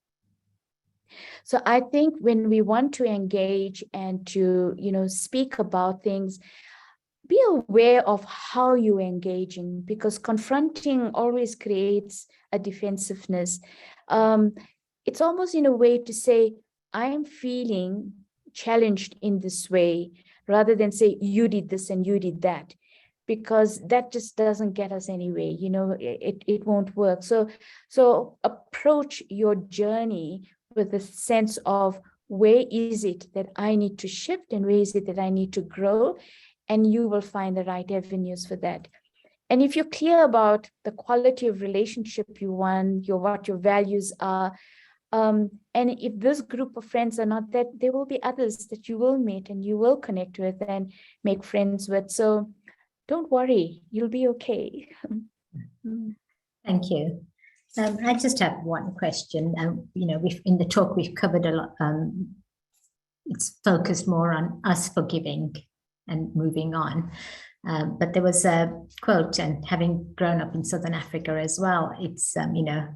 So I think when we want to engage and to, speak about things, be aware of how you're engaging, because confronting always creates a defensiveness. It's almost in a way to say, I'm feeling challenged in this way, rather than say, you did this and you did that, because that just doesn't get us anywhere. It won't work. So approach your journey with a sense of, where is it that I need to shift and where is it that I need to grow? And you will find the right avenues for that. And if you're clear about the quality of relationship you want, what your values are, and if this group of friends are not that, there will be others that you will meet and you will connect with and make friends with. So don't worry, you'll be okay. Thank you. I just have one question. In the talk we've covered a lot. It's focused more on us forgiving and moving on. But there was a quote, and having grown up in Southern Africa as well, it's,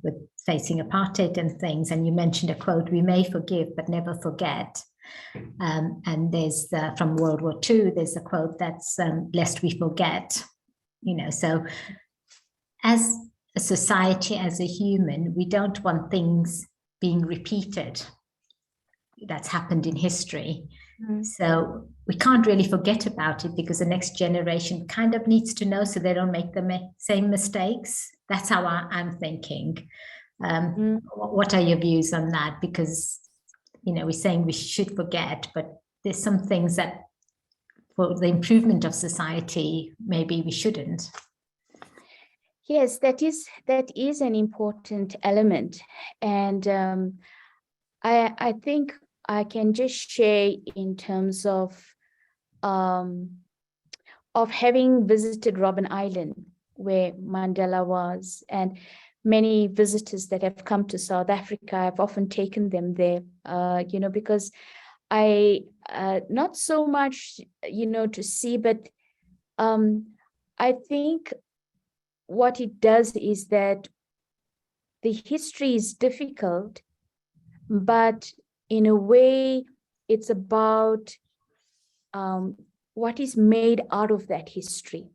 with facing apartheid and things, and you mentioned a quote, we may forgive, but never forget. And there's from World War II, there's a quote that's lest we forget, so as a society, as a human, we don't want things being repeated. That's happened in history. So we can't really forget about it, because the next generation kind of needs to know so they don't make the same mistakes. That's how I'm thinking. What are your views on that? Because, we're saying we should forget, but there's some things that for the improvement of society, maybe we shouldn't. Yes, that is an important element. And I think I can just share in terms of having visited Robben Island, where Mandela was, and many visitors that have come to South Africa, I've often taken them there, because I, not so much, to see, but I think what it does is that the history is difficult, but in a way, it's about what is made out of that history.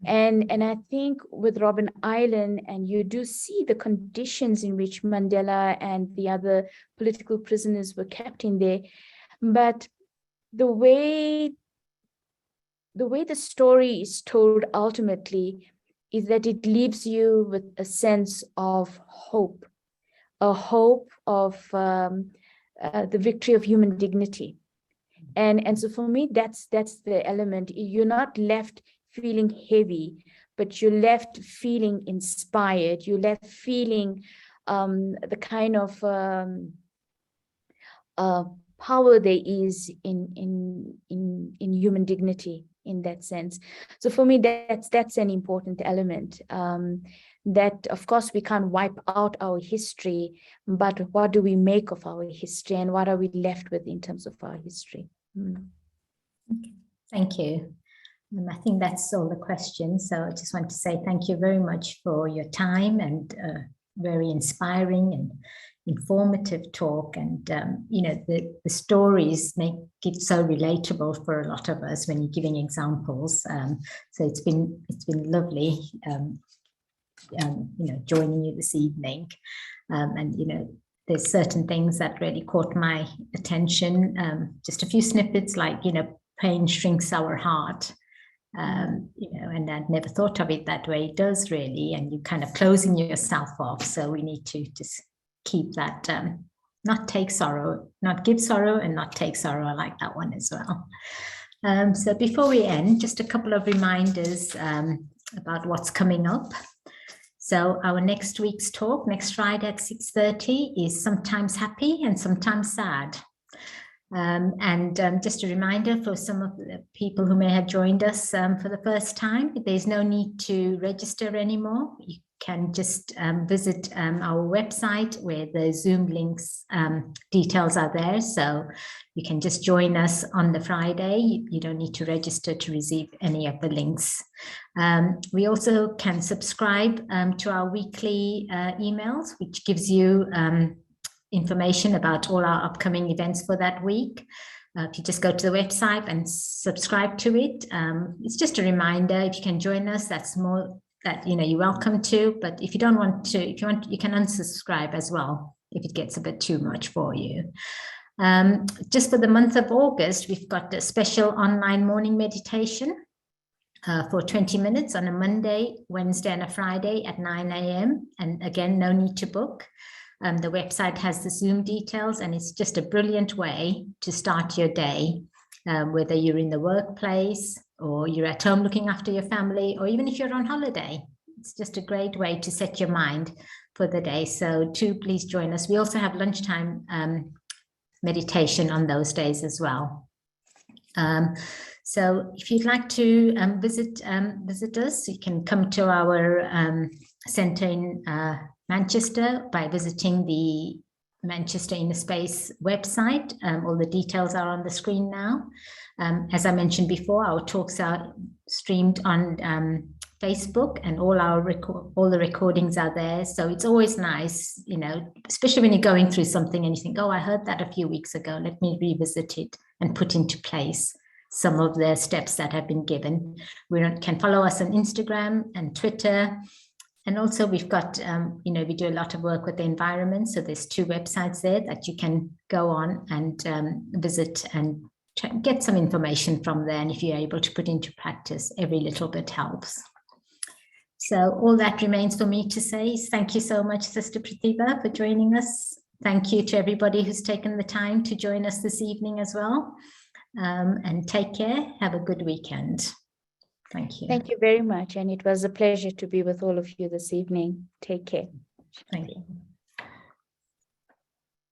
And I think with Robben Island, and you do see the conditions in which Mandela and the other political prisoners were kept in there, but the way the story is told ultimately is that it leaves you with a sense of hope, a hope of the victory of human dignity. And so for me, that's the element. You're not left feeling heavy, but you're left feeling inspired. You're left feeling the kind of power there is in human dignity in that sense. So for me, that's an important element. That of course we can't wipe out our history, but what do we make of our history, and what are we left with in terms of our history? Okay. Thank you. I think that's all the questions. So I just want to say thank you very much for your time, and very inspiring and informative talk. And the stories make it so relatable for a lot of us when you're giving examples. So it's been lovely, joining you this evening. And there's certain things that really caught my attention. Just a few snippets, like pain shrinks our heart. And I'd never thought of it that way. It does really, and you're kind of closing yourself off. So we need to just keep that, not take sorrow, not give sorrow, and not take sorrow. I like that one as well. So before we end, just a couple of reminders about what's coming up. So our next week's talk, next Friday at 6:30, is Sometimes Happy and Sometimes Sad. Just a reminder for some of the people who may have joined us for the first time, there's no need to register anymore. You can just visit our website, where the Zoom links details are there. So you can just join us on the Friday. You don't need to register to receive any of the links. We also can subscribe to our weekly emails, which gives you information about all our upcoming events for that week. If you just go to the website and subscribe to it, it's just a reminder. If you can join us, that's more that you're welcome to. But if you don't want to, if you want, you can unsubscribe as well if it gets a bit too much for you. Just for the month of August, we've got a special online morning meditation for 20 minutes on a Monday, Wednesday, and a Friday at 9 a.m. And again, no need to book. The website has the Zoom details, and it's just a brilliant way to start your day, whether you're in the workplace or you're at home looking after your family, or even if you're on holiday. It's just a great way to set your mind for the day. So please join us. We also have lunchtime meditation on those days as well. So if you'd like to visit us, you can come to our centre in Manchester by visiting the Manchester Inner Space website. All the details are on the screen now. As I mentioned before, our talks are streamed on Facebook, and all the recordings are there. So it's always nice, especially when you're going through something and you think, oh, I heard that a few weeks ago. Let me revisit it and put into place some of the steps that have been given. We can follow us on Instagram and Twitter. And also we've got, we do a lot of work with the environment. So there's 2 websites there that you can go on and visit and get some information from there. And if you're able to put into practice, every little bit helps. So all that remains for me to say is thank you so much, Sister Pratiba, for joining us. Thank you to everybody who's taken the time to join us this evening as well. And take care. Have a good weekend. Thank you. Thank you very much. And it was a pleasure to be with all of you this evening. Take care. Thank you.